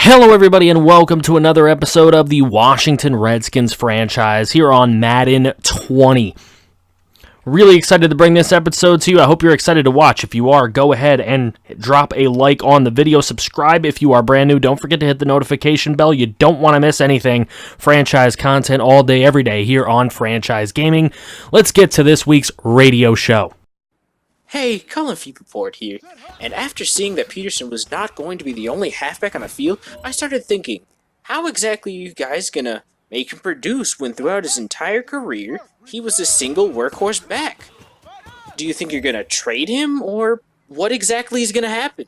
Hello everybody and welcome to another episode of the Washington Redskins franchise here on Madden 20. Really excited to bring this episode to you. I hope you're excited to watch. If you are, go ahead and drop a like on the video. Subscribe if you are brand new. Don't forget to hit the notification bell. You don't want to miss anything. Franchise content all day, every day here on Franchise Gaming. Let's get to this week's radio show. Hey, Colin Feeperford here, and after seeing that Peterson was not going to be the only halfback on the field, I started thinking, how exactly are you guys gonna make him produce when throughout his entire career, he was a single workhorse back? Do you think you're gonna trade him, or what exactly is gonna happen?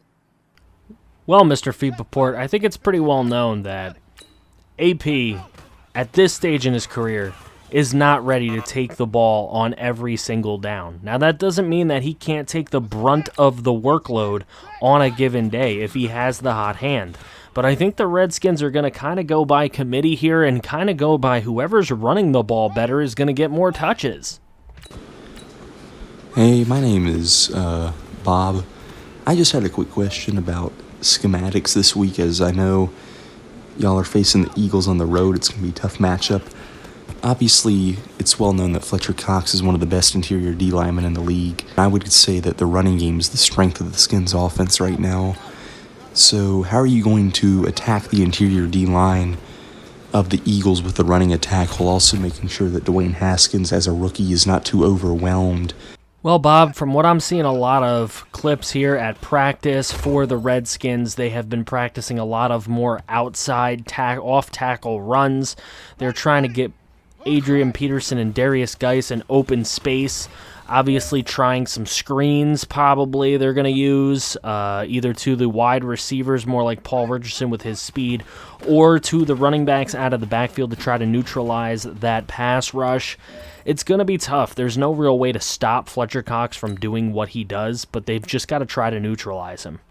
Well, Mr. Feeperford, I think it's pretty well known that AP, at this stage in his career, is not ready to take the ball on every single down. Now, that doesn't mean that he can't take the brunt of the workload on a given day if he has the hot hand. But I think the Redskins are going to kind of go by committee here and kind of go by whoever's running the ball better is going to get more touches. Hey, my name is Bob. I just had a quick question about schematics this week, as I know y'all are facing the Eagles on the road. It's going to be a tough matchup. Obviously, it's well known that Fletcher Cox is one of the best interior D linemen in the league. I would say that the running game is the strength of the Skins offense right now. So how are you going to attack the interior D line of the Eagles with the running attack while also making sure that Dwayne Haskins as a rookie is not too overwhelmed? Well, Bob, from what I'm seeing a lot of clips here at practice for the Redskins, they have been practicing a lot of more outside off-tackle runs. They're trying to get Adrian Peterson and Darius Geis in open space. Obviously trying some screens probably they're going to use, either to the wide receivers, more like Paul Richardson with his speed, or to the running backs out of the backfield to try to neutralize that pass rush. It's going to be tough. There's no real way to stop Fletcher Cox from doing what he does, but they've just got to try to neutralize him.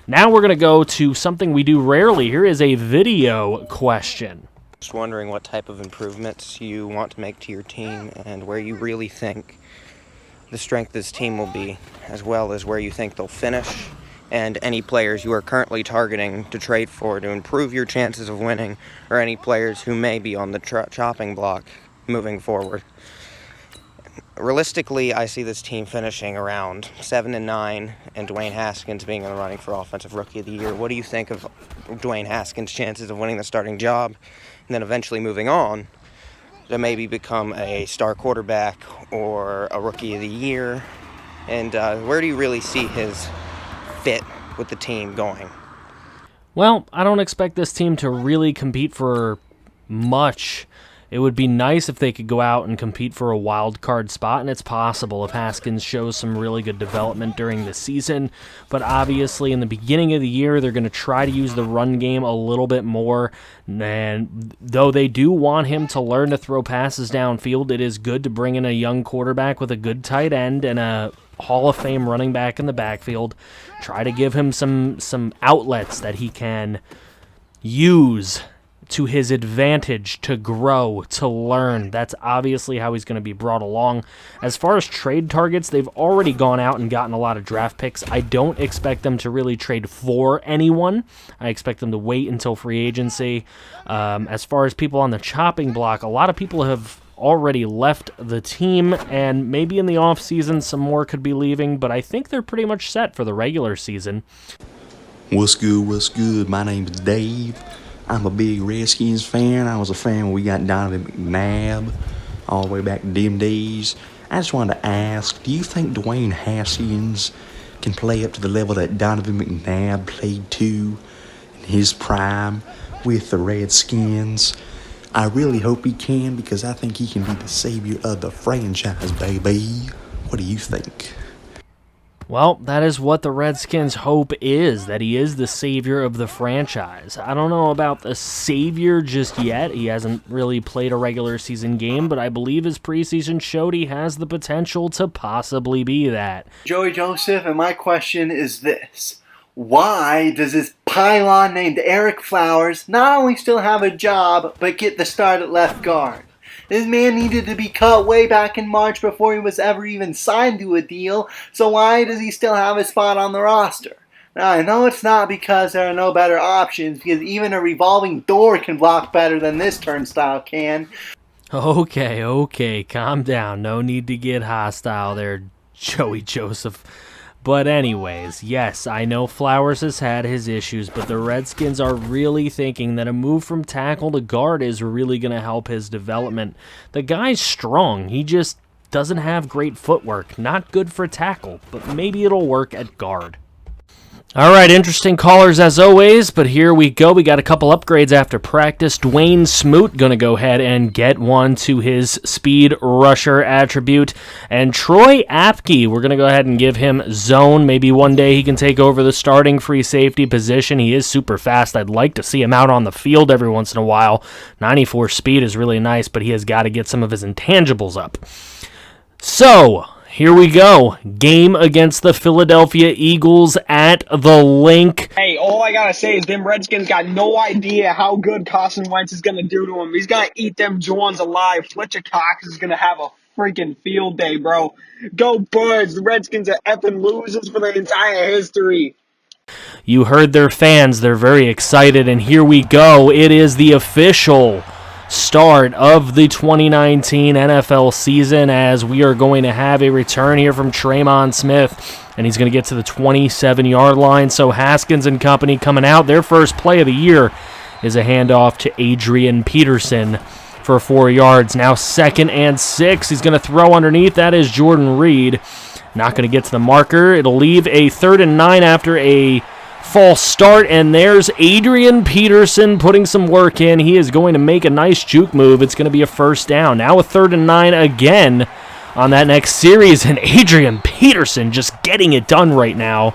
Now we're going to go to something we do rarely. Here is a video question. Just wondering what type of improvements you want to make to your team and where you really think the strength of this team will be, as well as where you think they'll finish, and any players you are currently targeting to trade for to improve your chances of winning, or any players who may be on the chopping block moving forward. Realistically, I see this team finishing around 7-9 and Dwayne Haskins being in the running for Offensive Rookie of the Year. What do you think of Dwayne Haskins' chances of winning the starting job, and then eventually moving on to maybe become a star quarterback or a Rookie of the Year? And where do you really see his fit with the team going? Well, I don't expect this team to really compete for much. It would be nice if they could go out and compete for a wild card spot, and it's possible if Haskins shows some really good development during the season. But obviously, in the beginning of the year, they're going to try to use the run game a little bit more. And though they do want him to learn to throw passes downfield, it is good to bring in a young quarterback with a good tight end and a Hall of Fame running back in the backfield. Try to give him some outlets that he can use to his advantage to grow, to learn. That's obviously how he's going to be brought along. As far as trade targets, they've already gone out and gotten a lot of draft picks. I don't expect them to really trade for anyone. I expect them to wait until free agency. As far as people on the chopping block, a lot of people have already left the team, and maybe in the offseason some more could be leaving, but I think they're pretty much set for the regular season. What's good? My name's Dave. I'm a big Redskins fan. I was a fan when we got Donovan McNabb all the way back to them days. I just wanted to ask, do you think Dwayne Haskins can play up to the level that Donovan McNabb played to in his prime with the Redskins? I really hope he can, because I think he can be the savior of the franchise, baby. What do you think? Well, that is what the Redskins' hope is, that he is the savior of the franchise. I don't know about the savior just yet. He hasn't really played a regular season game, but I believe his preseason showed he has the potential to possibly be that. Joey Joseph, and my question is this. Why does this pylon named Eric Flowers not only still have a job, but get the start at left guard? This man needed to be cut way back in March before he was ever even signed to a deal, so why does he still have a spot on the roster? I know it's not because there are no better options, because even a revolving door can block better than this turnstile can. Okay, calm down. No need to get hostile there, Joey Joseph. But anyways, yes, I know Flowers has had his issues, but the Redskins are really thinking that a move from tackle to guard is really going to help his development. The guy's strong. He just doesn't have great footwork. Not good for tackle, but maybe it'll work at guard. All right, interesting callers as always, but here we go. We got a couple upgrades after practice. Dwayne Smoot going to go ahead and get one to his speed rusher attribute. And Troy Apke, we're going to go ahead and give him zone. Maybe one day he can take over the starting free safety position. He is super fast. I'd like to see him out on the field every once in a while. 94 speed is really nice, but he has got to get some of his intangibles up. So, here we go. Game against the Philadelphia Eagles at the Link. Hey, all I gotta say is them Redskins got no idea how good Carson Wentz is gonna do to him. He's gonna eat them Johns alive. Fletcher Cox is gonna have a freaking field day, bro. Go Birds! The Redskins are effing losers for their entire history. You heard their fans. They're very excited, and here we go. It is the official start of the 2019 NFL season, as we are going to have a return here from Tremon Smith, and he's going to get to the 27-yard line. So Haskins and company coming out. Their first play of the year is a handoff to Adrian Peterson for 4 yards. Now 2nd and 6. He's going to throw underneath. That is Jordan Reed. Not going to get to the marker. It'll leave a 3rd and 9 after a false start, and there's Adrian Peterson putting some work in. He is going to make a nice juke move. It's going to be a first down. Now a 3rd and 9 again on that next series, and Adrian Peterson just getting it done right now,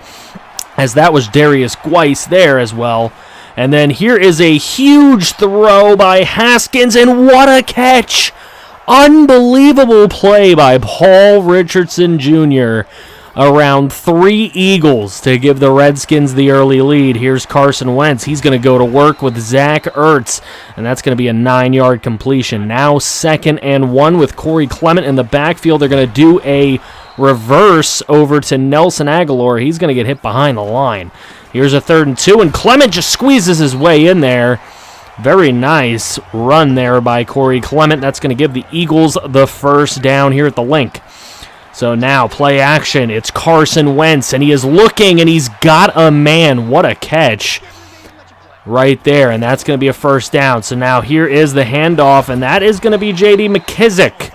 as that was Darius Guice there as well. And then here is a huge throw by Haskins, and what a catch! Unbelievable play by Paul Richardson Jr. Around 3 Eagles to give the Redskins the early lead. Here's Carson Wentz. He's going to go to work with Zach Ertz, and that's going to be a 9-yard completion. Now 2nd and 1 with Corey Clement in the backfield. They're going to do a reverse over to Nelson Aguilar. He's going to get hit behind the line. Here's a 3rd and 2, and Clement just squeezes his way in there. Very nice run there by Corey Clement. That's going to give the Eagles the first down here at the Link. So now, play action. It's Carson Wentz, and he is looking, and he's got a man. What a catch right there, and that's going to be a first down. So now here is the handoff, and that is going to be J.D. McKissick,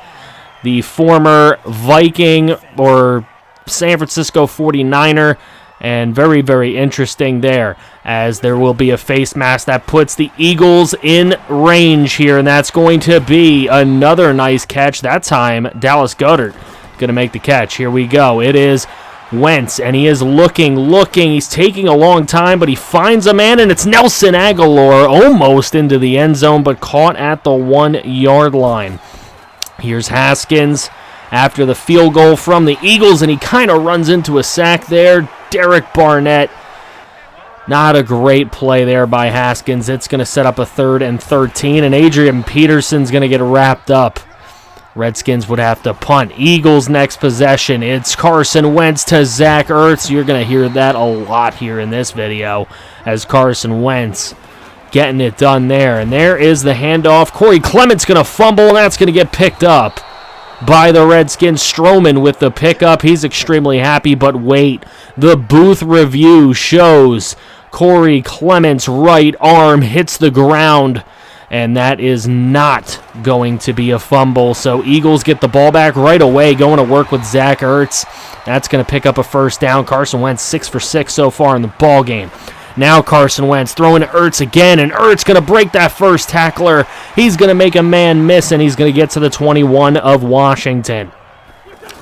the former Viking or San Francisco 49er, and very, very interesting there, as there will be a face mask that puts the Eagles in range here, and that's going to be another nice catch. That time, Dallas Goedert going to make the catch. Here we go. It is Wentz, and he is looking. He's taking a long time, but he finds a man, and it's Nelson Aguilar, almost into the end zone, but caught at the 1-yard line. Here's Haskins after the field goal from the Eagles, and he kind of runs into a sack there. Derek Barnett. Not a great play there by Haskins. It's going to set up a 3rd and 13, and Adrian Peterson's going to get wrapped up. Redskins would have to punt. Eagles next possession. It's Carson Wentz to Zach Ertz. You're going to hear that a lot here in this video, as Carson Wentz getting it done there. And there is the handoff. Corey Clement's going to fumble, and that's going to get picked up by the Redskins. Stroman with the pickup. He's extremely happy, but wait. The booth review shows Corey Clement's right arm hits the ground, and that is not going to be a fumble. So Eagles get the ball back right away, going to work with Zach Ertz. That's going to pick up a first down. Carson Wentz 6 for 6 so far in the ball game. Now Carson Wentz throwing to Ertz again, and Ertz going to break that first tackler. He's going to make a man miss, and he's going to get to the 21 of Washington.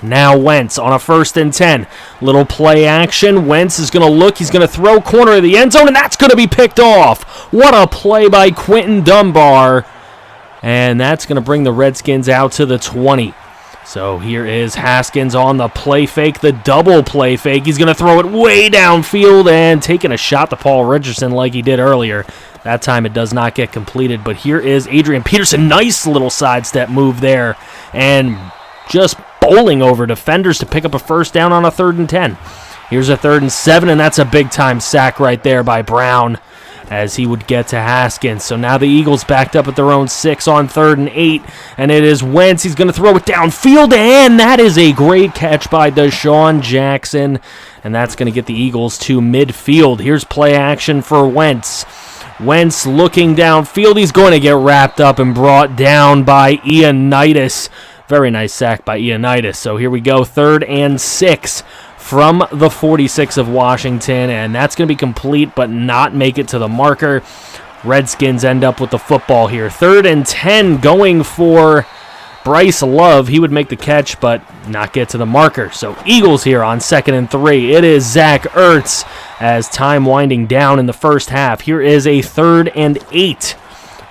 Now Wentz on a 1st and 10. Little play action. Wentz is going to look. He's going to throw corner of the end zone, and that's going to be picked off. What a play by Quentin Dunbar. And that's going to bring the Redskins out to the 20. So here is Haskins on the play fake, the double play fake. He's going to throw it way downfield and taking a shot to Paul Richardson like he did earlier. That time it does not get completed, but here is Adrian Peterson. Nice little sidestep move there, and just bowling over defenders to pick up a first down on a 3rd and 10. Here's a 3rd and 7, and that's a big-time sack right there by Brown as he would get to Haskins. So now the Eagles backed up at their own 6 on 3rd and 8, and it is Wentz. He's going to throw it downfield, and that is a great catch by DeSean Jackson, and that's going to get the Eagles to midfield. Here's play action for Wentz. Wentz looking downfield. He's going to get wrapped up and brought down by Ioannidis. Very nice sack by Ioannidis. So here we go, 3rd and 6 from the 46 of Washington, and that's going to be complete but not make it to the marker. Redskins end up with the football here. 3rd and 10 going for Bryce Love. He would make the catch but not get to the marker. So Eagles here on 2nd and 3. It is Zach Ertz as time winding down in the first half. Here is a 3rd and 8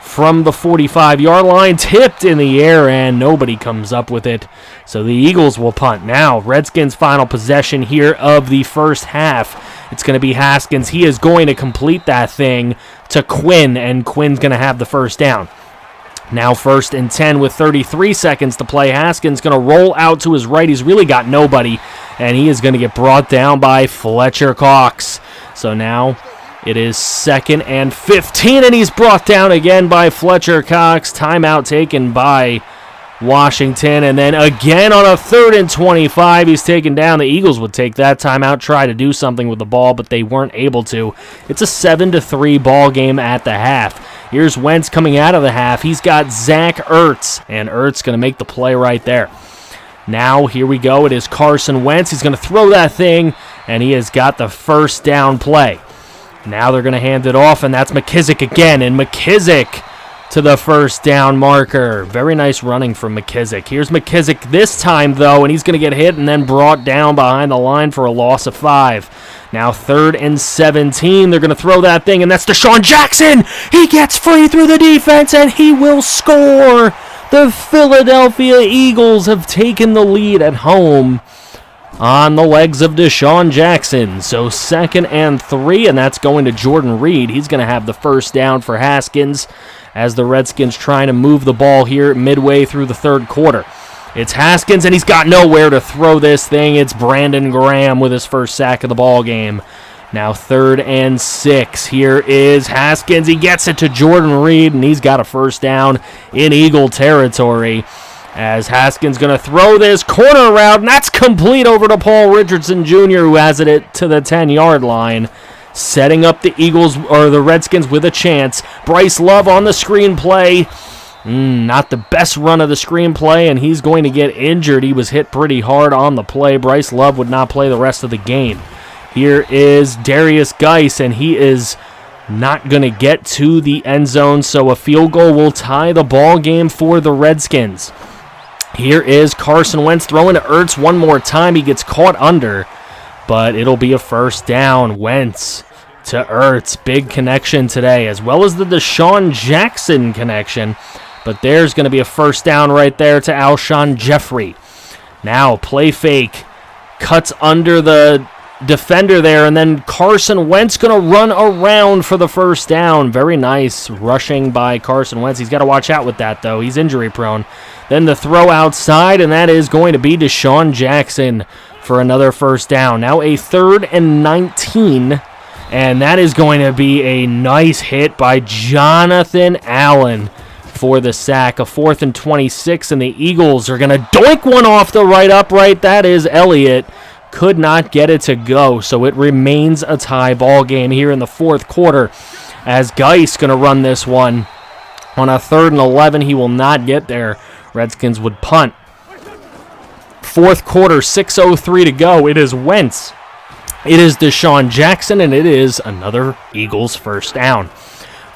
from the 45-yard line, tipped in the air, and nobody comes up with it. So the Eagles will punt. Now, Redskins' final possession here of the first half. It's going to be Haskins. He is going to complete that thing to Quinn, and Quinn's going to have the first down. Now 1st and 10 with 33 seconds to play. Haskins going to roll out to his right. He's really got nobody, and he is going to get brought down by Fletcher Cox. So now it is 2nd and 15, and he's brought down again by Fletcher Cox. Timeout taken by Washington, and then again on a 3rd and 25, he's taken down. The Eagles would take that timeout, try to do something with the ball, but they weren't able to. It's a 7-3 ball game at the half. Here's Wentz coming out of the half. He's got Zach Ertz, and Ertz going to make the play right there. Now, here we go. It is Carson Wentz. He's going to throw that thing, and he has got the first down play. Now they're going to hand it off, and that's McKissick again, and McKissick to the first down marker. Very nice running from McKissick. Here's McKissick this time, though, and he's going to get hit and then brought down behind the line for a loss of 5. Now 3rd and 17. They're going to throw that thing, and that's DeSean Jackson. He gets free through the defense, and he will score. The Philadelphia Eagles have taken the lead at home on the legs of DeSean Jackson. So 2nd and 3, and that's going to Jordan Reed. He's going to have the first down for Haskins as the Redskins trying to move the ball here midway through the 3rd quarter. It's Haskins, and he's got nowhere to throw this thing. It's Brandon Graham with his first sack of the ball game. Now 3rd and 6. Here is Haskins. He gets it to Jordan Reed, and he's got a first down in Eagle territory. As Haskins going to throw this corner route, and that's complete over to Paul Richardson Jr., who has it to the 10-yard line, setting up the Eagles or the Redskins with a chance. Bryce Love on the screenplay. Not the best run of the screenplay, and he's going to get injured. He was hit pretty hard on the play. Bryce Love would not play the rest of the game. Here is Darius Geis, and he is not going to get to the end zone, so a field goal will tie the ball game for the Redskins. Here is Carson Wentz throwing to Ertz one more time. He gets caught under, but it'll be a first down. Wentz to Ertz. Big connection today, as well as the DeSean Jackson connection. But there's going to be a first down right there to Alshon Jeffrey. Now, play fake. Cuts under the defender there, and then Carson Wentz going to run around for the first down. Very nice rushing by Carson Wentz. He's got to watch out with that, though. He's injury prone. Then the throw outside, and that is going to be DeSean Jackson for another first down. Now a 3rd and 19, and that is going to be a nice hit by Jonathan Allen for the sack. A 4th and 26, and the Eagles are going to doink one off the right upright. That is Elliott. Could not get it to go, so it remains a tie ball game here in the 4th quarter as Geis going to run this one. On a 3rd and 11, he will not get there. Redskins would punt. 4th quarter, 6:03 to go. It is Wentz. It is DeSean Jackson, and it is another Eagles first down.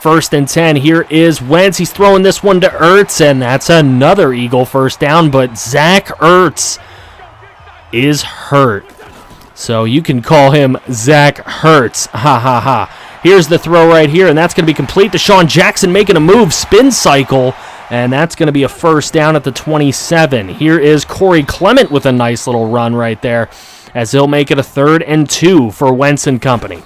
1st and 10. Here is Wentz. He's throwing this one to Ertz, and that's another Eagle first down, but Zach Ertz is hurt. So you can call him Zach Hurts. Ha, ha, ha. Here's the throw right here, and that's going to be complete. DeSean Jackson making a move, spin cycle, and that's going to be a first down at the 27. Here is Corey Clement with a nice little run right there, as he'll make it a 3rd and 2 for Wentz and company.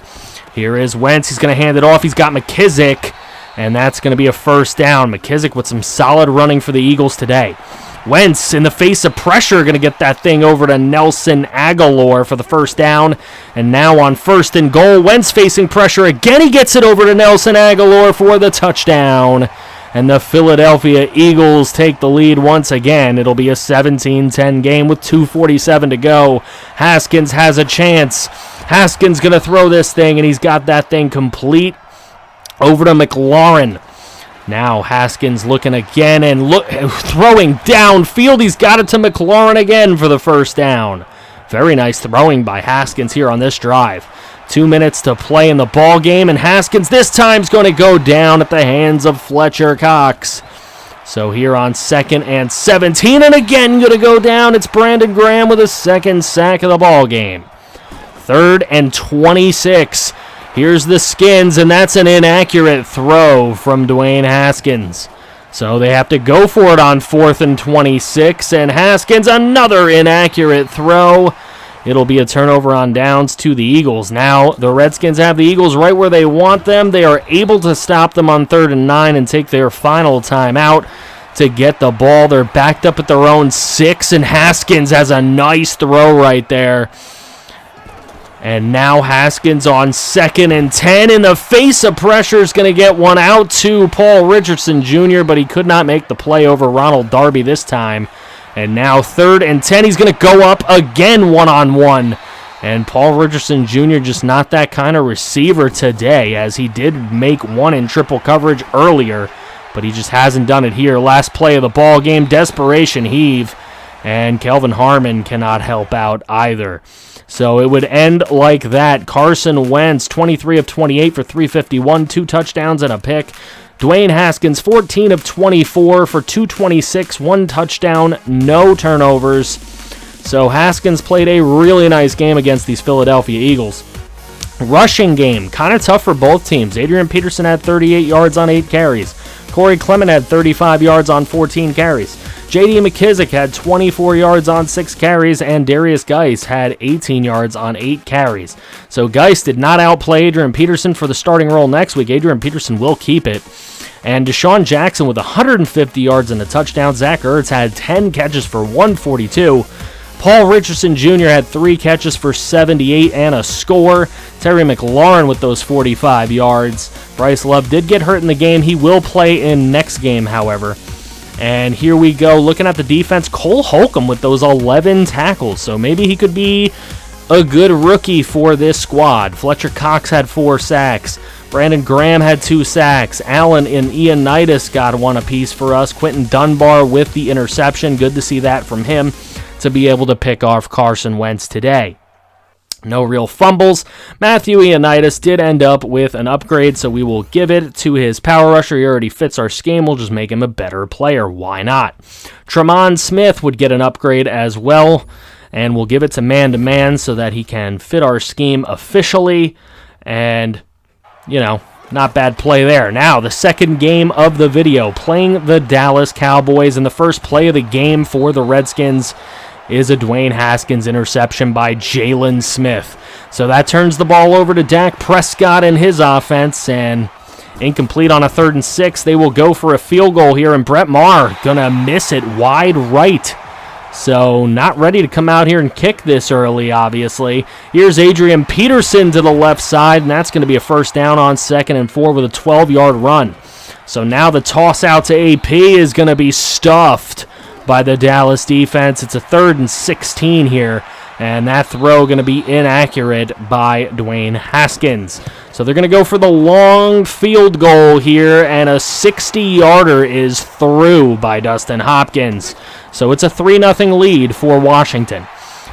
Here is Wentz. He's going to hand it off. He's got McKissick, and that's going to be a first down. McKissick with some solid running for the Eagles today. Wentz, in the face of pressure, going to get that thing over to Nelson Aguilar for the first down. And now on 1st and goal, Wentz facing pressure again. He gets it over to Nelson Aguilar for the touchdown. And the Philadelphia Eagles take the lead once again. It'll be a 17-10 game with 2:47 to go. Haskins has a chance. Haskins going to throw this thing, and he's got that thing complete over to McLaurin. Now Haskins looking again and throwing downfield. He's got it to McLaurin again for the first down. Very nice throwing by Haskins here on this drive. 2 minutes to play in the ball game, and Haskins this time's going to go down at the hands of Fletcher Cox. So here on 2nd and 17, and again going to go down. It's Brandon Graham with his 2nd sack of the ball game. 3rd and 26. Here's the Skins, and that's an inaccurate throw from Dwayne Haskins. So they have to go for it on 4th and 26, and Haskins, another inaccurate throw. It'll be a turnover on downs to the Eagles. Now the Redskins have the Eagles right where they want them. They are able to stop them on 3rd and 9 and take their final timeout to get the ball. They're backed up at their own 6, and Haskins has a nice throw right there. And now Haskins on 2nd and 10. In the face of pressure is going to get one out to Paul Richardson Jr., but he could not make the play over Ronald Darby this time. And now 3rd and 10. He's going to go up again one-on-one. And Paul Richardson Jr. just not that kind of receiver today, as he did make one in triple coverage earlier, but he just hasn't done it here. Last play of the ball game, desperation heave, and Kelvin Harmon cannot help out either. So it would end like that. Carson Wentz, 23 of 28 for 351, 2 touchdowns and a pick. Dwayne Haskins, 14 of 24 for 226, 1 touchdown, no turnovers. So Haskins played a really nice game against these Philadelphia Eagles. Rushing game, kind of tough for both teams. Adrian Peterson had 38 yards on 8 carries. Corey Clement had 35 yards on 14 carries. J.D. McKissick had 24 yards on 6 carries, and Darius Geis had 18 yards on 8 carries. So Geis did not outplay Adrian Peterson for the starting role next week. Adrian Peterson will keep it. And Deshaun Jackson with 150 yards and a touchdown. Zach Ertz had 10 catches for 142. Paul Richardson Jr. had 3 catches for 78 and a score. Terry McLaurin with those 45 yards. Bryce Love did get hurt in the game. He will play in next game, however. And here we go, looking at the defense, Cole Holcomb with those 11 tackles. So maybe he could be a good rookie for this squad. Fletcher Cox had 4 sacks. Brandon Graham had 2 sacks. Allen and Ioannidis got 1 apiece for us. Quentin Dunbar with the interception. Good to see that from him to be able to pick off Carson Wentz today. No real fumbles. Matthew Ioannidis did end up with an upgrade, so we will give it to his power rusher. He already fits our scheme. We'll just make him a better player. Why not? Tremont Smith would get an upgrade as well, and we'll give it to man-to-man so that he can fit our scheme officially. And, you know, not bad play there. Now, the second game of the video, playing the Dallas Cowboys, and the first play of the game for the Redskins is a Dwayne Haskins interception by Jalen Smith. So that turns the ball over to Dak Prescott and his offense, and incomplete on a 3rd and 6. They will go for a field goal here, and Brett Maher gonna miss it wide right. So not ready to come out here and kick this early, obviously. Here's Adrian Peterson to the left side, and that's going to be a first down on 2nd and 4 with a 12-yard run. So now the toss out to AP is going to be stuffed by the Dallas defense. It's a 3rd and 16 here, and that throw going to be inaccurate by Dwayne Haskins. So they're going to go for the long field goal here, and a 60-yarder is through by Dustin Hopkins. So it's a 3-0 lead for Washington.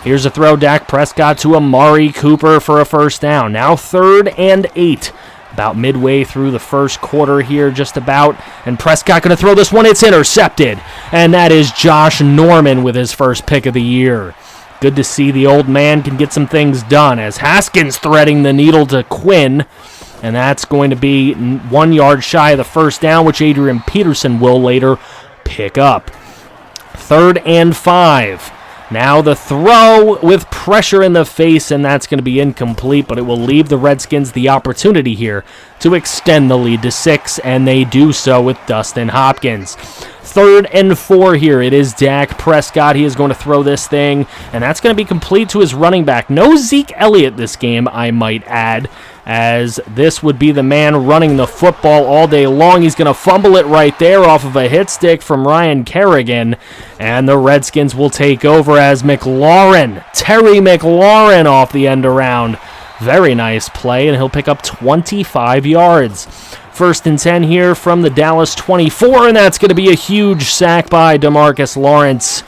Here's a throw, Dak Prescott to Amari Cooper for a first down. Now 3rd and 8. About midway through the first quarter here, just about. And Prescott going to throw this one. It's intercepted. And that is Josh Norman with his first pick of the year. Good to see the old man can get some things done, as Haskins threading the needle to Quinn. And that's going to be 1 yard shy of the first down, which Adrian Peterson will later pick up. 3rd and 5. Now the throw with pressure in the face, and that's going to be incomplete, but it will leave the Redskins the opportunity here to extend the lead to 6, and they do so with Dustin Hopkins. 3rd and 4 here. It is Dak Prescott. He is going to throw this thing, and that's going to be complete to his running back. No Zeke Elliott this game, I might add, as this would be the man running the football all day long. He's going to fumble it right there off of a hit stick from Ryan Kerrigan, and the Redskins will take over as Terry McLaurin off the end around. Very nice play, and he'll pick up 25 yards. 1st and 10 here from the Dallas 24, and that's going to be a huge sack by DeMarcus Lawrence.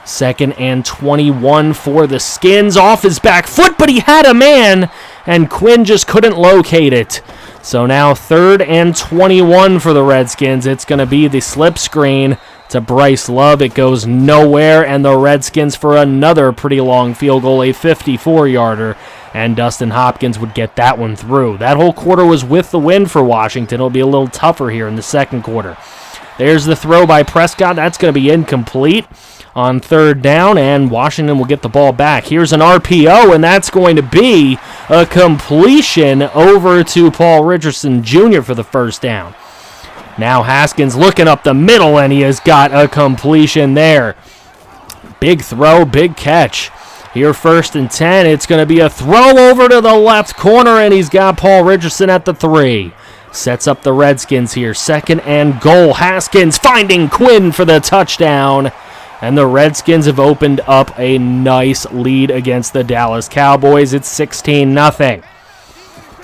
2nd and 21 for the Skins. Off his back foot, but he had a man, and Quinn just couldn't locate it. So now 3rd and 21 for the Redskins. It's going to be the slip screen to Bryce Love. It goes nowhere, and the Redskins for another pretty long field goal, a 54-yarder. And Dustin Hopkins would get that one through. That whole quarter was with the win for Washington. It'll be a little tougher here in the second quarter. There's the throw by Prescott. That's going to be incomplete on 3rd down, and Washington will get the ball back. Here's an RPO, and that's going to be a completion over to Paul Richardson Jr. for the 1st down. Now Haskins looking up the middle, and he has got a completion there. Big throw, big catch. Here, 1st and 10, it's going to be a throw over to the left corner, and he's got Paul Richardson at the 3. Sets up the Redskins here. 2nd and goal. Haskins finding Quinn for the touchdown. And the Redskins have opened up a nice lead against the Dallas Cowboys. It's 16-0.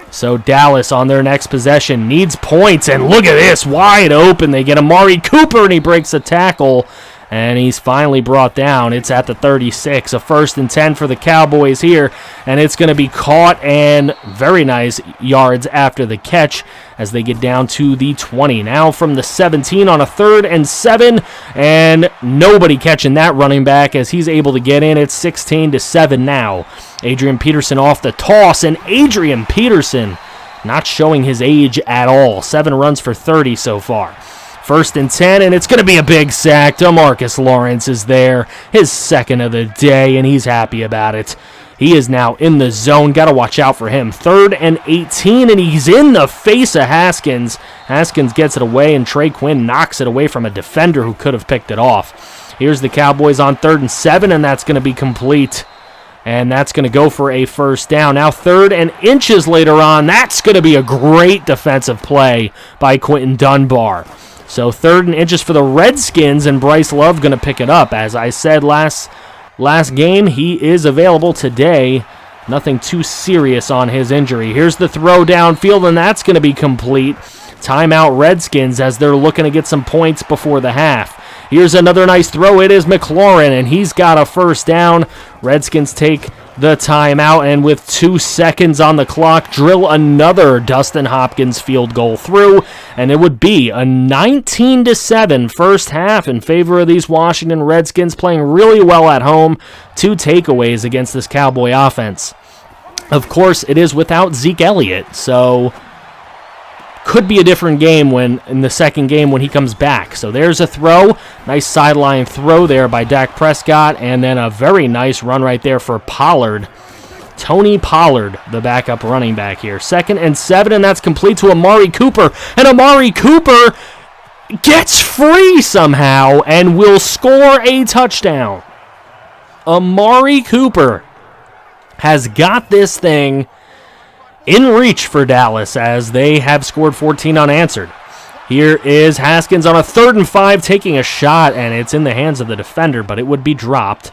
So Dallas on their next possession needs points, and look at this, wide open. They get Amari Cooper, and he breaks a tackle. And he's finally brought down. It's at the 36. A 1st and 10 for the Cowboys here. And it's going to be caught, and very nice yards after the catch as they get down to the 20. Now from the 17 on a 3rd and 7. And nobody catching that running back as he's able to get in. It's 16-7 now. Adrian Peterson off the toss. And Adrian Peterson not showing his age at all. 7 runs for 30 so far. 1st and 10, and it's going to be a big sack. DeMarcus Lawrence is there, his 2nd of the day, and he's happy about it. He is now in the zone. Got to watch out for him. 3rd and 18, and he's in the face of Haskins. Haskins gets it away, and Trey Quinn knocks it away from a defender who could have picked it off. Here's the Cowboys on 3rd and 7, and that's going to be complete. And that's going to go for a 1st down. Now 3rd and inches later on. That's going to be a great defensive play by Quentin Dunbar. So 3rd and inches for the Redskins, and Bryce Love going to pick it up. As I said last game, he is available today. Nothing too serious on his injury. Here's the throw downfield, and that's going to be complete. Timeout Redskins as they're looking to get some points before the half. Here's another nice throw. It is McLaurin, and he's got a 1st down. Redskins take the timeout, and with 2 seconds on the clock, drill another Dustin Hopkins field goal through, and it would be a 19-7 first half in favor of these Washington Redskins, playing really well at home. 2 takeaways against this Cowboy offense. Of course, it is without Zeke Elliott, so could be a different game in the second game when he comes back. So there's a throw. Nice sideline throw there by Dak Prescott, and then a very nice run right there for Pollard. Tony Pollard, the backup running back here. 2nd and 7, and that's complete to Amari Cooper. And Amari Cooper gets free somehow and will score a touchdown. Amari Cooper has got this thing in reach for Dallas as they have scored 14 unanswered. Here is Haskins on a 3rd and 5 taking a shot, and it's in the hands of the defender, but it would be dropped.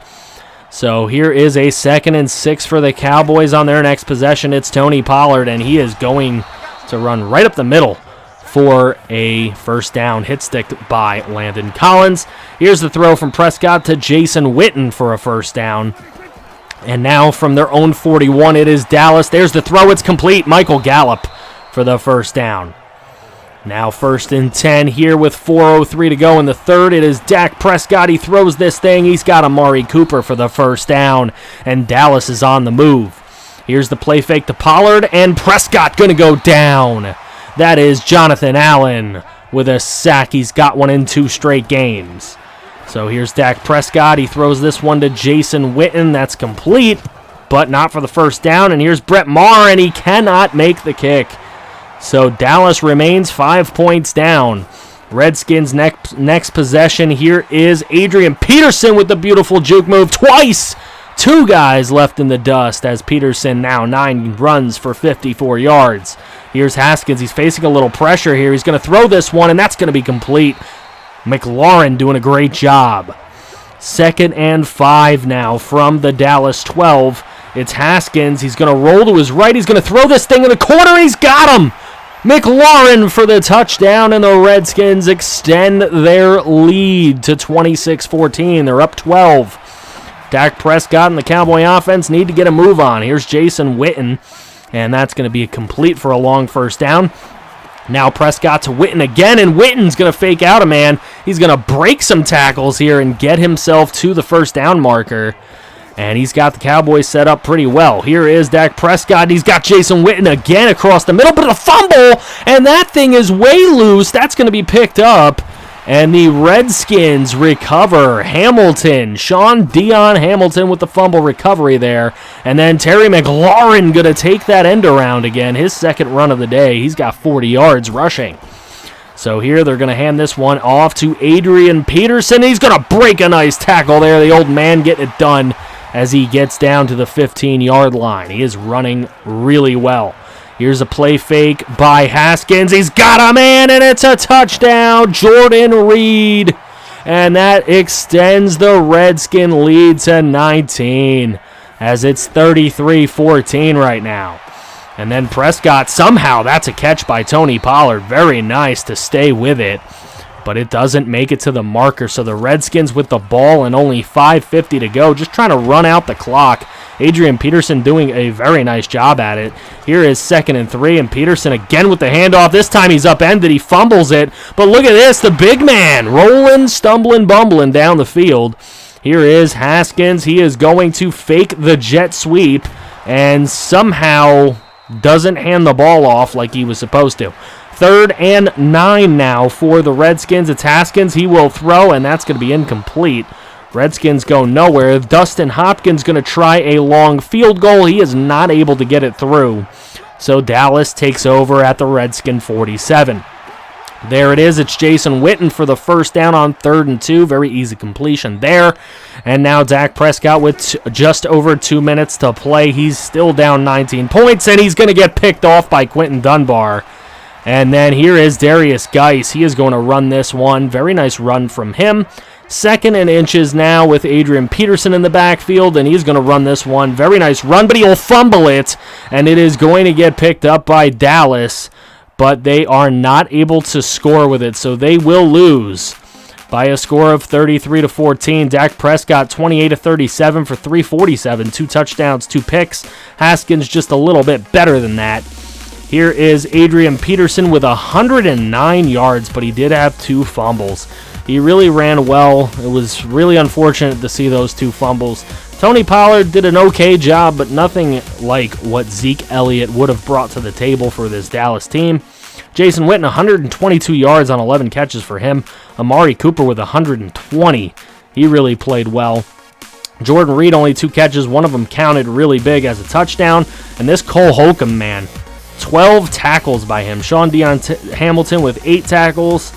So here is a 2nd and 6 for the Cowboys on their next possession. It's Tony Pollard, and he is going to run right up the middle for a 1st down. Hit stick by Landon Collins. Here's the throw from Prescott to Jason Witten for a 1st down. And now from their own 41, it is Dallas. There's the throw. It's complete. Michael Gallup for the 1st down. Now 1st and 10 here with 4:03 to go in the 3rd. It is Dak Prescott. He throws this thing. He's got Amari Cooper for the 1st down, and Dallas is on the move. Here's the play fake to Pollard, and Prescott going to go down. That is Jonathan Allen with a sack. He's got one in 2 straight games. So here's Dak Prescott. He throws this one to Jason Witten. That's complete, but not for the first down. And here's Brett Maher, and he cannot make the kick. So Dallas remains 5 points down. Redskins next possession. Here is Adrian Peterson with the beautiful juke move twice. 2 guys left in the dust as Peterson now 9 runs for 54 yards. Here's Haskins. He's facing a little pressure here. He's going to throw this one, and that's going to be complete. McLaurin doing a great job. 2nd and 5 now from the Dallas 12. It's Haskins. He's going to roll to his right. He's going to throw this thing in the corner, and he's got him. McLaurin for the touchdown, and the Redskins extend their lead to 26-14. They're up 12. Dak Prescott and the Cowboy offense need to get a move on. Here's Jason Witten, and that's going to be complete for a long first down. Now Prescott to Witten again, and Witten's going to fake out a man. He's going to break some tackles here and get himself to the first down marker. And he's got the Cowboys set up pretty well. Here is Dak Prescott. He's got Jason Witten again across the middle, but a fumble, and that thing is way loose. That's going to be picked up, and the Redskins recover. Hamilton, Sean Dion Hamilton with the fumble recovery there. And then Terry McLaurin going to take that end around again. His 2nd run of the day. He's got 40 yards rushing. So here they're going to hand this one off to Adrian Peterson. He's going to break a nice tackle there. The old man getting it done as he gets down to the 15-yard line. He is running really well. Here's a play fake by Haskins. He's got a man, and it's a touchdown. Jordan Reed. And that extends the Redskin lead to 19 as it's 33-14 right now. And then Prescott, somehow, that's a catch by Tony Pollard. Very nice to stay with it, but it doesn't make it to the marker. So the Redskins with the ball and only 5:50 to go, just trying to run out the clock. Adrian Peterson doing a very nice job at it. Here is 2nd and 3, and Peterson again with the handoff. This time he's upended. He fumbles it, but look at this, the big man rolling, stumbling, bumbling down the field. Here is Haskins. He is going to fake the jet sweep and somehow doesn't hand the ball off like he was supposed to. 3rd and 9 now for the Redskins. It's Haskins. He will throw, and that's going to be incomplete. Redskins go nowhere. Dustin Hopkins going to try a long field goal. He is not able to get it through. So Dallas takes over at the Redskin 47. There it is. It's Jason Witten for the first down on 3rd and 2. Very easy completion there. And now Dak Prescott with just over 2 minutes to play. He's still down 19 points, and he's going to get picked off by Quentin Dunbar. And then here is Darius Geis. He is going to run this one. Very nice run from him. 2nd and inches now with Adrian Peterson in the backfield, and he's going to run this one. Very nice run, but he'll fumble it, and it is going to get picked up by Dallas, but they are not able to score with it, so they will lose by a score of 33-14. Dak Prescott 28-37 for 347, 2 touchdowns, 2 picks. Haskins just a little bit better than that. Here is Adrian Peterson with 109 yards, but he did have 2 fumbles. He really ran well. It was really unfortunate to see those 2 fumbles. Tony Pollard did an okay job, but nothing like what Zeke Elliott would have brought to the table for this Dallas team. Jason Witten, 122 yards on 11 catches for him. Amari Cooper with 120. He really played well. Jordan Reed, only 2 catches. One of them counted really big as a touchdown. And this Cole Holcomb, man, 12 tackles by him. Sean Dion Hamilton with 8 tackles.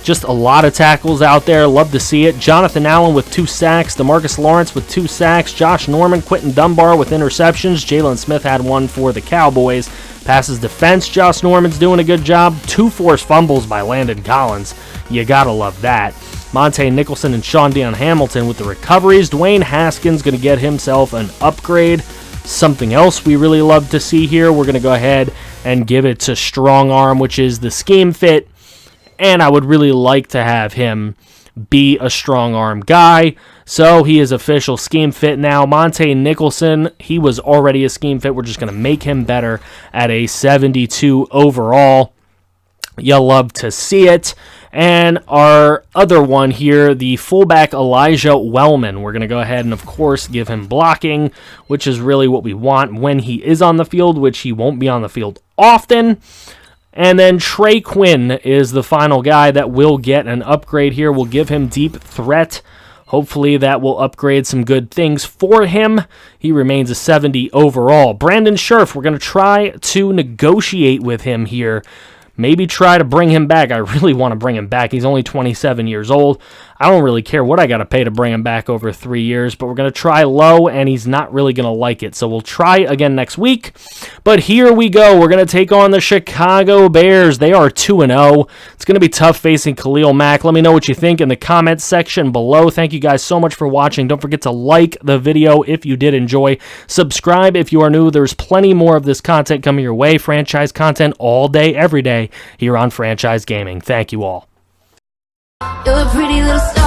Just a lot of tackles out there. Love to see it. Jonathan Allen with 2 sacks. DeMarcus Lawrence with 2 sacks. Josh Norman, Quentin Dunbar with interceptions. Jalen Smith had 1 for the Cowboys. Passes defense. Josh Norman's doing a good job. 2 forced fumbles by Landon Collins. You gotta love that. Monte Nicholson and Sean Dion Hamilton with the recoveries. Dwayne Haskins going to get himself an upgrade. Something else we really love to see here. We're going to go ahead and give it to Strong Arm, which is the scheme fit. And I would really like to have him be a strong arm guy. So he is official scheme fit now. Monte Nicholson, he was already a scheme fit. We're just going to make him better at a 72 overall. You'll love to see it. And our other one here, the fullback Elijah Wellman. We're going to go ahead and, of course, give him blocking, which is really what we want when he is on the field, which he won't be on the field often. And then Trey Quinn is the final guy that will get an upgrade here. We'll give him deep threat. Hopefully that will upgrade some good things for him. He remains a 70 overall. Brandon Scherf, we're going to try to negotiate with him here. Maybe try to bring him back. I really want to bring him back. He's only 27 years old. I don't really care what I got to pay to bring him back over 3 years, but we're going to try low, and he's not really going to like it. So we'll try again next week. But here we go. We're going to take on the Chicago Bears. They are 2-0. It's going to be tough facing Khalil Mack. Let me know what you think in the comments section below. Thank you guys so much for watching. Don't forget to like the video if you did enjoy. Subscribe if you are new. There's plenty more of this content coming your way. Franchise content all day, every day here on Franchise Gaming. Thank you all. You're a pretty little star.